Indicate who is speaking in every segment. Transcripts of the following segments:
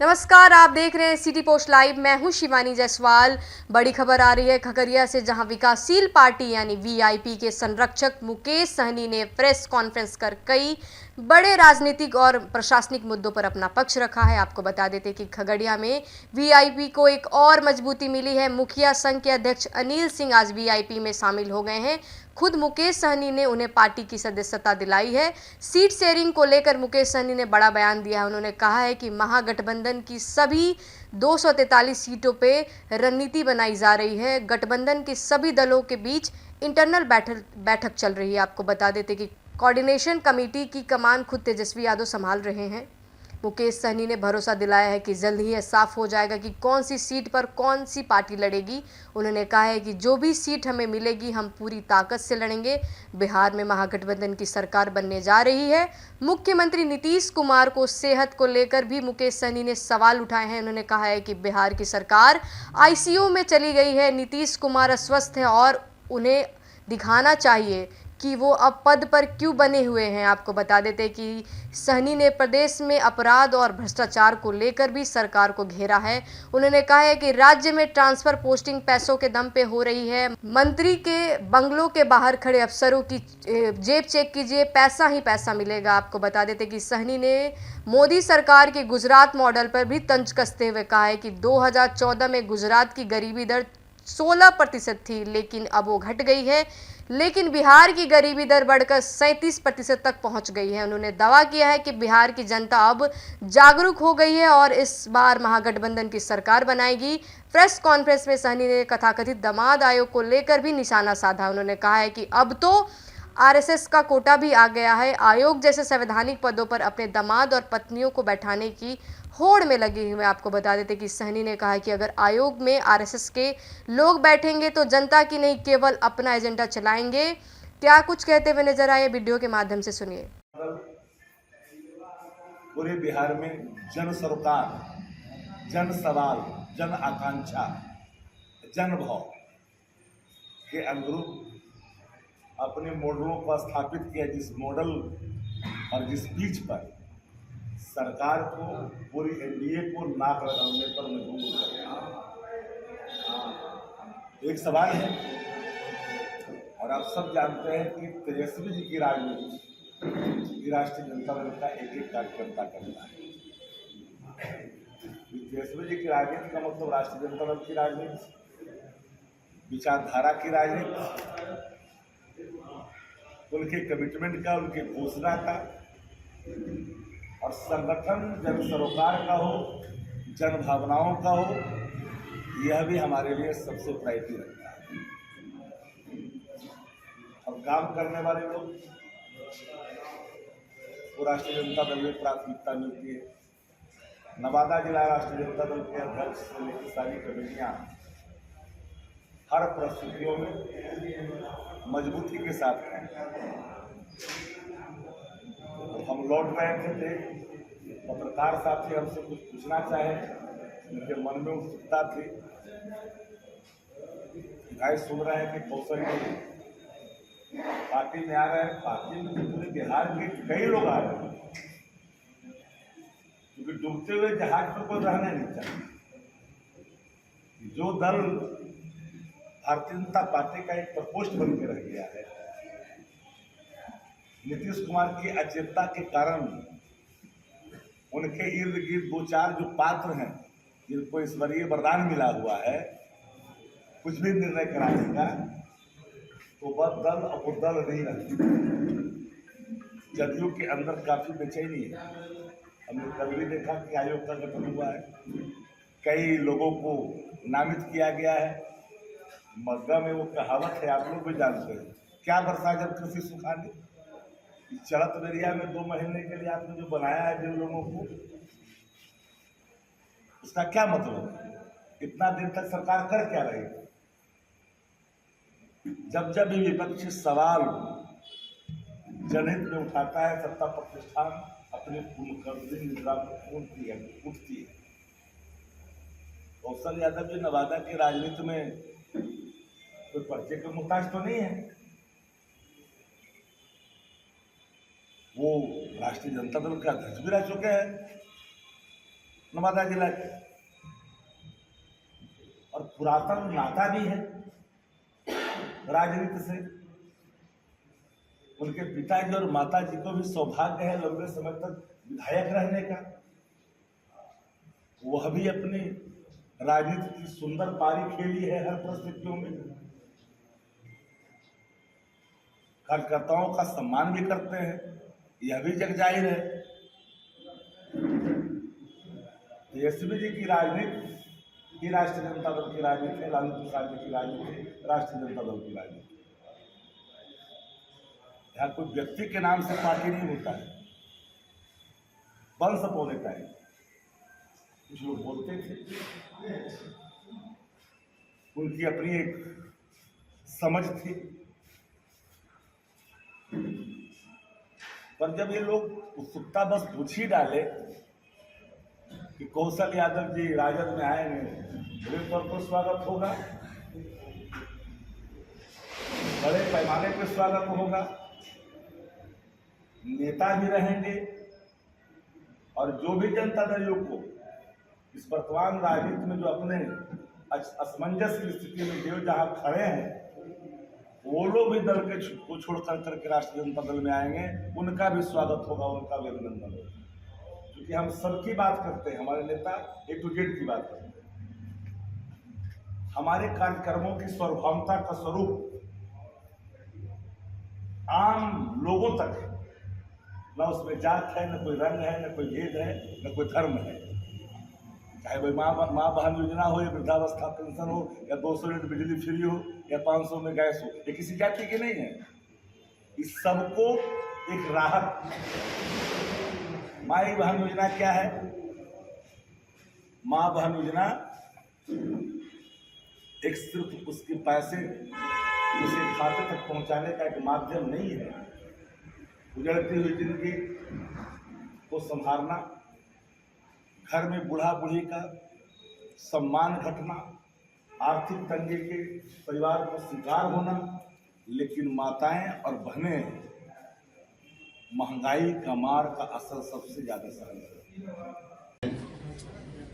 Speaker 1: नमस्कार, आप देख रहे हैं सिटी पोस्ट लाइव। मैं हूं शिवानी जायसवाल। बड़ी खबर आ रही है खगड़िया से, जहां विकासशील पार्टी यानी वीआईपी के संरक्षक मुकेश सहनी ने प्रेस कॉन्फ्रेंस कर कई बड़े राजनीतिक और प्रशासनिक मुद्दों पर अपना पक्ष रखा है। आपको बता देते कि खगड़िया में वीआईपी को एक और मजबूती मिली है। मुखिया संघ के अध्यक्ष अनिल सिंह आज वीआईपी में शामिल हो गए हैं। खुद मुकेश सहनी ने उन्हें पार्टी की सदस्यता दिलाई है। सीट शेयरिंग को लेकर मुकेश सहनी ने बड़ा बयान दिया है। उन्होंने कहा है कि महागठबंधन की सभी 243 सीटों पे रणनीति बनाई जा रही है। गठबंधन के सभी दलों के बीच इंटरनल बैठक चल रही है। आपको बता देते कि कोऑर्डिनेशन कमेटी की कमान खुद तेजस्वी यादव संभाल रहे हैं। मुकेश सहनी ने भरोसा दिलाया है कि जल्द ही यह साफ हो जाएगा कि कौन सी सीट पर कौन सी पार्टी लड़ेगी। उन्होंने कहा है कि जो भी सीट हमें मिलेगी हम पूरी ताकत से लड़ेंगे। बिहार में महागठबंधन की सरकार बनने जा रही है। मुख्यमंत्री नीतीश कुमार को सेहत को लेकर भी मुकेश सहनी ने सवाल उठाए हैं। उन्होंने कहा है कि बिहार की सरकार आईसीयू में चली गई है। नीतीश कुमार अस्वस्थ हैं और उन्हें दिखाना चाहिए कि वो अब पद पर क्यों बने हुए हैं। आपको बता देते कि सहनी ने प्रदेश में अपराध और भ्रष्टाचार को लेकर भी सरकार को घेरा है। उन्होंने कहा है कि राज्य में ट्रांसफर पोस्टिंग पैसों के दम पे हो रही है। मंत्री के बंगलों के बाहर खड़े अफसरों की जेब चेक कीजिए, पैसा ही पैसा मिलेगा। आपको बता देते कि सहनी ने मोदी सरकार के गुजरात मॉडल पर भी तंज कसते हुए कहा है कि 2014 में गुजरात की गरीबी दर 16% थी, लेकिन अब वो घट गई है। लेकिन बिहार की गरीबी दर बढ़कर 37% तक पहुंच गई है। उन्होंने दावा किया है कि बिहार की जनता अब जागरूक हो गई है और इस बार महागठबंधन की सरकार बनाएगी। प्रेस कॉन्फ्रेंस में सहनी ने तथाकथित दामाद आयोग को लेकर भी निशाना साधा। उन्होंने कहा है कि अब तो आरएसएस का कोटा भी आ गया है। आयोग जैसे संवैधानिक पदों पर अपने दामाद और पत्नियों को बैठाने की होड़ में लगे हुए। आपको बता देते कि सहनी ने कहा कि अगर आयोग में आरएसएस के लोग बैठेंगे तो जनता की नहीं केवल अपना एजेंडा चलाएंगे। क्या कुछ कहते हुए नजर आए, वीडियो के माध्यम से सुनिए।
Speaker 2: पूरे बिहार में जन सरोकार, जन सवाल, जन आकांक्षा, जन भाव के अनुरूप अपने मॉडलों को स्थापित किया। जिस मॉडल और जिस पीच पर सरकार को, पूरी एनडीए को नाक लगाने पर मजबूर कर। एक सवाल है, और आप सब जानते हैं कि तेजस्वी जी की राजनीति राष्ट्रीय जनता दल का एक एक कार्यकर्ता करता है। तेजस्वी जी की राजनीति का मतलब राष्ट्रीय जनता दल की राजनीति, विचारधारा की राजनीति, उनके कमिटमेंट का, उनके घोषणा का, और संगठन जन सरोकार का हो, जन भावनाओं का हो, यह भी हमारे लिए सबसे प्रायोरिटी रखता है। और काम करने वाले लोग को राष्ट्रीय जनता दल में प्राथमिकता मिलती है। नवादा जिला राष्ट्रीय जनता दल के अध्यक्ष से लेकर सारी कमेटियां हर परिस्थितियों में मजबूती के साथ हैं। हम लौट रहे थे, पत्रकार साथी हमसे कुछ पूछना चाहे, उनके मन में उत्सुकता थी। भाई सुन रहे हैं कि कौशल पार्टी में आ रहे हैं। पार्टी में पूरे बिहार के कई लोग आ रहे हैं, क्योंकि डूबते हुए जहाज पर कोई रहना नहीं चाहिए। जो दल भारतीय जनता पार्टी का एक प्रकोष्ठ बन के रह गया है, नीतीश कुमार की अचेतता के कारण उनके इर्द गिर्द दो चार जो पात्र हैं, जिनको ईश्वरीय वरदान मिला हुआ है कुछ भी निर्णय कराने का, तो वह दल अब वो दल नहीं रहती। जदयू के अंदर काफी बेचैनी है। हमने कल भी देखा कि आयोग का गठन हुआ है, कई लोगों को नामित किया गया है। मग्गा में वो कहावत है, आप लोग भी जानते हैं, क्या बरसा जब कृषि सुखाने। चलत दरिया में 2 महीने के लिए आपने जो बनाया है जिन लोगों को, उसका क्या मतलब है? इतना दिन तक सरकार कर क्या रही? जब जब भी विपक्षी सवाल जनहित में उठाता है, सत्ता प्रतिष्ठान अपने कुलकर्णी निद्रा को उठती है। कौशल यादव जी नवादा की राजनीति में कोई पर्चे के मुहताज तो नहीं है। वो राष्ट्रीय जनता दल का अध्यक्ष भी रह चुके हैं। नवादा जिला के, और पुरातन नाता भी है राजनीति से। उनके पिताजी और माताजी को भी सौभाग्य है लंबे समय तक विधायक रहने का। वह भी अपनी राजनीति की सुंदर पारी खेली है हर परिस्थितियों में। कार्यकर्ताओं का सम्मान भी करते हैं, यह भी जग जाहिर है। तेजस्वी जी की राजनीति ही राष्ट्रीय जनता दल की राजनीति है, लालू प्रसाद जी की राजनीति राष्ट्रीय जनता दल की राजनीति। यहाँ कोई व्यक्ति के नाम से पार्टी नहीं होता है, वंश बोले का है। कुछ लोग बोलते थे, उनकी अपनी एक समझ थी, पर जब ये लोग उत्सुकता बस पूछ ही डाले कि कौशल यादव जी राजद में आएंगे, बड़े तौर पर स्वागत होगा, बड़े पैमाने पर स्वागत होगा, नेता भी रहेंगे, और जो भी जनता दलियों को इस वर्तमान राजनीति में जो अपने असमंजस की स्थिति में जो जहां खड़े हैं, वो लोग भी दल को छोड़कर करके राष्ट्रीय जनता दल में आएंगे, उनका भी स्वागत होगा, उनका भी अभिनंदन होगा। क्योंकि हम सबकी बात करते हैं, हमारे नेता A to Z की बात करते हैं। हमारे कार्यक्रमों की सार्वभौमता का स्वरूप आम लोगों तक है, न उसमें जात है, न कोई रंग है, न कोई भेद है, न कोई धर्म है। चाहे वही माँ बहन योजना हो, या वृद्धावस्था पेंशन हो, या 200 यूनिट बिजली फ्री हो, या 500 में गैस हो, ये किसी जाति की नहीं है। इस सबको एक राहत। माँ बहन योजना क्या है? माँ बहन योजना एक सिर्फ उसके पैसे उसे खाते तक पहुंचाने का एक माध्यम नहीं है। उजड़ती हुई जिंदगी को संभालना, घर में बूढ़ा बूढ़ी का सम्मान घटना, आर्थिक तंगी के परिवार को शिकार होना, लेकिन माताएं और बहनें महंगाई का मार का असर सबसे ज्यादा सहन करती।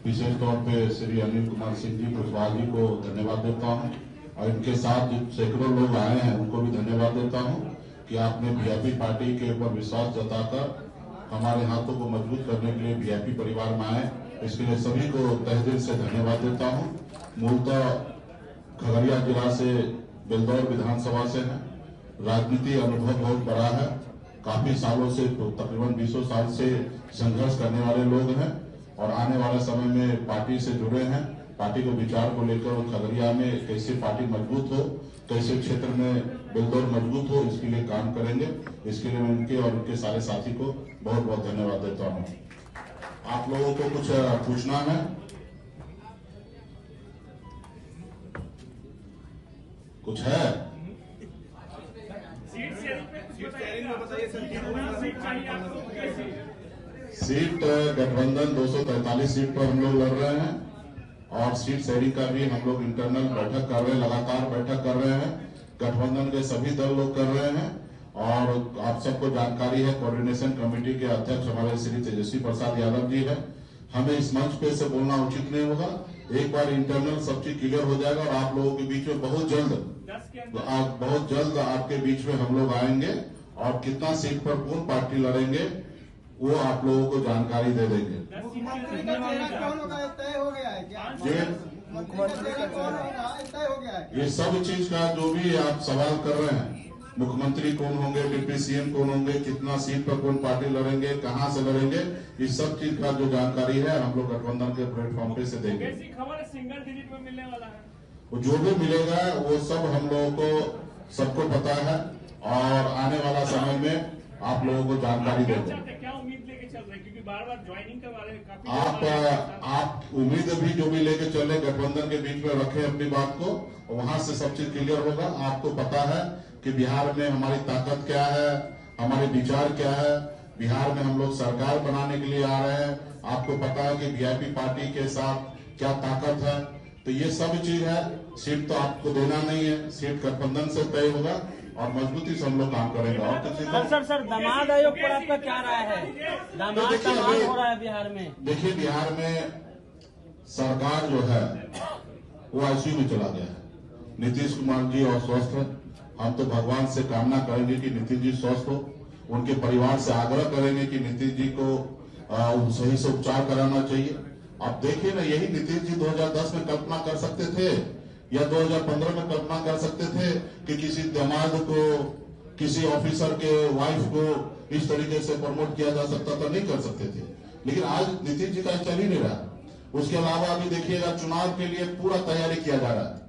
Speaker 3: विशेष तौर पे श्री अनिल कुमार सिंह जी कुशवाहा जी को धन्यवाद देता हूं, और इनके साथ जो सैकड़ों लोग आए हैं उनको भी धन्यवाद देता हूं कि आपने वीआईपी पार्टी के ऊपर विश्वास जताकर हमारे हाथों को मजबूत करने के लिए वीआईपी परिवार में आए। इसके लिए सभी को तहे दिल से धन्यवाद देता हूं। मूलतः खगड़िया जिला से बेलदौर विधानसभा से है, राजनीति अनुभव बहुत बड़ा है, काफी सालों से तकरीबन 20 साल से संघर्ष करने वाले लोग हैं, और आने वाले समय में पार्टी से जुड़े हैं। पार्टी के विचार को लेकर खगड़िया में कैसे पार्टी मजबूत हो, कैसे क्षेत्र में बेलदौर मजबूत हो, इसके लिए काम करेंगे। इसके लिए मैं उनके और उनके सारे साथी को बहुत बहुत धन्यवाद देता हूं। आप लोगों को कुछ पूछना है? कुछ है? सीट गठबंधन 243 सीट पर हम लोग लड़ रहे हैं, और सीट शेयरिंग का भी हम लोग इंटरनल बैठक कर रहे हैं, लगातार बैठक कर रहे हैं। गठबंधन के सभी दल लोग कर रहे हैं, और आप सबको जानकारी है कोऑर्डिनेशन कमेटी के अध्यक्ष हमारे श्री तेजस्वी प्रसाद यादव जी है। हमें इस मंच पे से बोलना उचित नहीं होगा। एक बार इंटरनल सब चीज क्लियर हो जाएगा, और आप लोगों के बीच में बहुत जल्द आपके बीच में हम लोग आएंगे, और कितना सीट पर कौन पार्टी लड़ेंगे वो आप लोगों को जानकारी दे देंगे।
Speaker 4: मुख्यमंत्री का चेहरा कौन होगा तय हो गया है क्या? मुख्यमंत्री का कौन होगा तय हो गया है?
Speaker 3: ये सब चीज का जो भी आप सवाल कर रहे हैं, मुख्यमंत्री कौन होंगे, डिप्टी सीएम कौन होंगे, कितना सीट पर कौन पार्टी लड़ेंगे, कहां से लड़ेंगे, इस सब चीज का जो जानकारी है हम लोग गठबंधन के प्लेटफॉर्म पे से देंगे।
Speaker 5: कैसी खबर सिंगल डिजिट में मिलने वाला है?
Speaker 3: जो भी मिलेगा वो सब हम लोगों को सबको पता है, और आने वाला समय में आप लोगों को जानकारी देंगे।
Speaker 5: क्या उम्मीद लेके चल रहे हैं? क्योंकि बार-बार ज्वाइनिंग के बारे में काफी
Speaker 3: आप उम्मीद भी जो भी लेके चल रहे गठबंधन के बीच में रखें अपनी बात को, वहां से सब चीज क्लियर होगा। आपको पता है कि बिहार में हमारी ताकत क्या है, हमारे विचार क्या है। बिहार में हम लोग सरकार बनाने के लिए आ रहे हैं। आपको पता है कि वीआईपी पार्टी के साथ क्या ताकत है। तो ये सब चीज है। सीट तो आपको देना नहीं है, सीट गठबंधन से तय होगा। और मजबूती से हम लोग काम करेंगे। और किसी को
Speaker 6: सर दामाद आयोग पर आपका क्या राय है? दामाद
Speaker 3: देखिए,
Speaker 6: हो रहा है बिहार में।
Speaker 3: देखिए, बिहार में सरकार जो है वो आईसीयू में चला गया है। नीतीश कुमार जी अस्वस्थ है। हम तो भगवान से कामना करेंगे कि नीतीश जी स्वस्थ हो। उनके परिवार से आग्रह करेंगे कि नीतीश जी को सही से उपचार कराना चाहिए। अब देखिए ना, यही नीतीश जी 2010 में कल्पना कर सकते थे या 2015 में कल्पना कर सकते थे कि किसी दामाद को, किसी ऑफिसर के वाइफ को इस तरीके से प्रमोट किया जा सकता था? नहीं कर सकते थे। लेकिन आज नीतीश जी का चल ही नहीं रहा। उसके अलावा अभी देखिएगा, चुनाव के लिए पूरा तैयारी किया जा रहा है।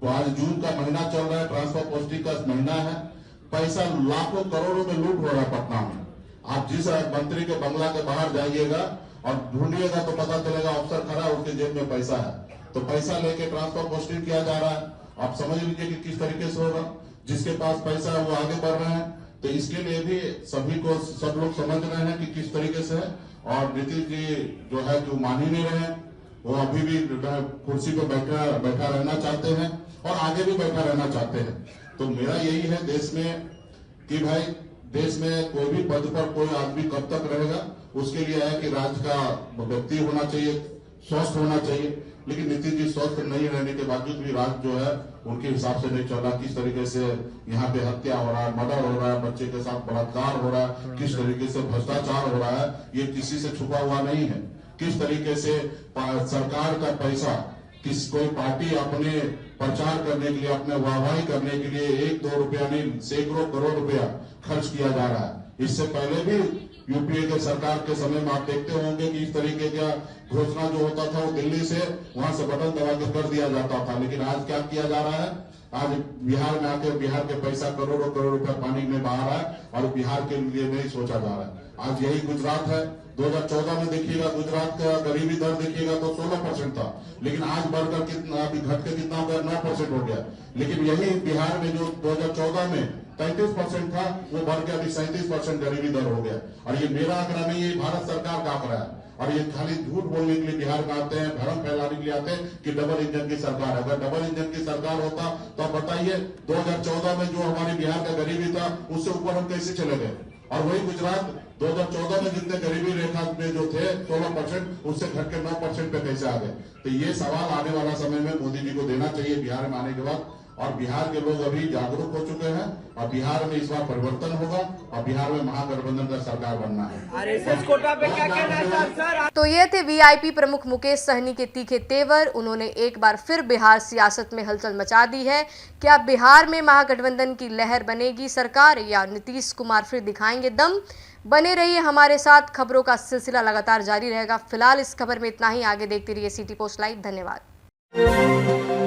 Speaker 3: तो आज जून का महीना चल रहा है, ट्रांसफर पोस्टिंग का महीना है। पैसा लाखों करोड़ों में लूट हो रहा है पटना में। आप जिस मंत्री के बंगला के बाहर जाइएगा और ढूंढिएगा तो पता चलेगा अफसर खड़ा है, उसके जेब में पैसा है। तो पैसा लेके ट्रांसफर पोस्टिंग किया जा रहा है। आप समझ लीजिए कि किस तरीके से होगा। जिसके पास पैसा है वो आगे बढ़ रहे हैं। तो इसके लिए भी सभी को, सब लोग समझ रहे हैं कि किस तरीके से है। और नीतीश जी जो है, जो मान ही नहीं रहे हैं, वो अभी भी कुर्सी पर बैठा रहना चाहते हैं और आगे भी बैठा रहना चाहते हैं। तो मेरा यही है देश में कि भाई, देश में कोई भी पद पर कोई आदमी कब तक रहेगा, उसके लिए है कि राज्य का व्यक्ति होना चाहिए, स्वस्थ होना चाहिए। लेकिन नीतीश जी स्वस्थ नहीं रहने के बावजूद भी राज्य जो है उनके हिसाब से नहीं चल रहा। किस तरीके से यहाँ पे हत्या हो रहा है, मर्डर हो रहा है, बच्चे के साथ बलात्कार हो रहा है, किस तरीके से भ्रष्टाचार हो रहा है, ये किसी से छुपा हुआ नहीं है। किस तरीके से सरकार का पैसा कोई पार्टी अपने प्रचार करने के लिए, अपने वाहवाही करने के लिए 1-2 रुपया नहीं, सैकड़ों करोड़ रुपया खर्च किया जा रहा है। इससे पहले भी यूपीए के सरकार के समय में आप देखते होंगे कि इस तरीके का घोषणा जो होता था वो दिल्ली से, वहां से बटन दबा के कर दिया जाता था। लेकिन आज क्या किया जा रहा है? आज बिहार में आकर बिहार के पैसा करोड़ों करोड़ रुपया पानी में बहा रहा है और बिहार के लिए नहीं सोचा जा रहा है। आज यही गुजरात है। 2014 में देखिएगा, गुजरात का गरीबी दर देखिएगा तो 16% था, लेकिन आज बढ़कर कितना, अभी घट के कितना हो गया? 9% हो गया। लेकिन यही बिहार में जो 2014 में 33% था, वो बढ़ के अभी 37% गरीबी दर हो गया। और ये मेरा आंकड़ा नहीं, ये भारत सरकार का आंकड़ा है। और ये खाली झूठ बोलने के लिए बिहार में आते हैं, भ्रम फैलाने के लिए आते हैं कि डबल इंजन की सरकार है। अगर डबल इंजन की सरकार होता तो आप बताइए, 2014 में जो हमारे बिहार का गरीबी था, उससे ऊपर हम कैसे चले गए? और वही गुजरात 2014 में जितने गरीबी रेखा में जो थे 16%, उससे घट के 9% पे कैसे आ गए? तो ये सवाल आने वाला समय में मोदी जी को देना चाहिए बिहार में आने के बाद। और बिहार के लोग अभी जागरूक हो चुके हैं और बिहार में इस बार परिवर्तन होगा और बिहार में महागठबंधन का सरकार बनना है।
Speaker 6: आरएसएस कोटा पे क्या कहना है सर?
Speaker 1: तो ये थे वीआईपी प्रमुख मुकेश सहनी के तीखे तेवर। उन्होंने एक बार फिर बिहार सियासत में हलचल मचा दी है। क्या बिहार में महागठबंधन की लहर बनेगी सरकार, या नीतीश कुमार फिर दिखाएंगे दम? बने रहिए हमारे साथ, खबरों का सिलसिला लगातार जारी रहेगा। फिलहाल इस खबर में इतना ही। आगे देखते रहिए सिटी पोस्ट लाइव। धन्यवाद।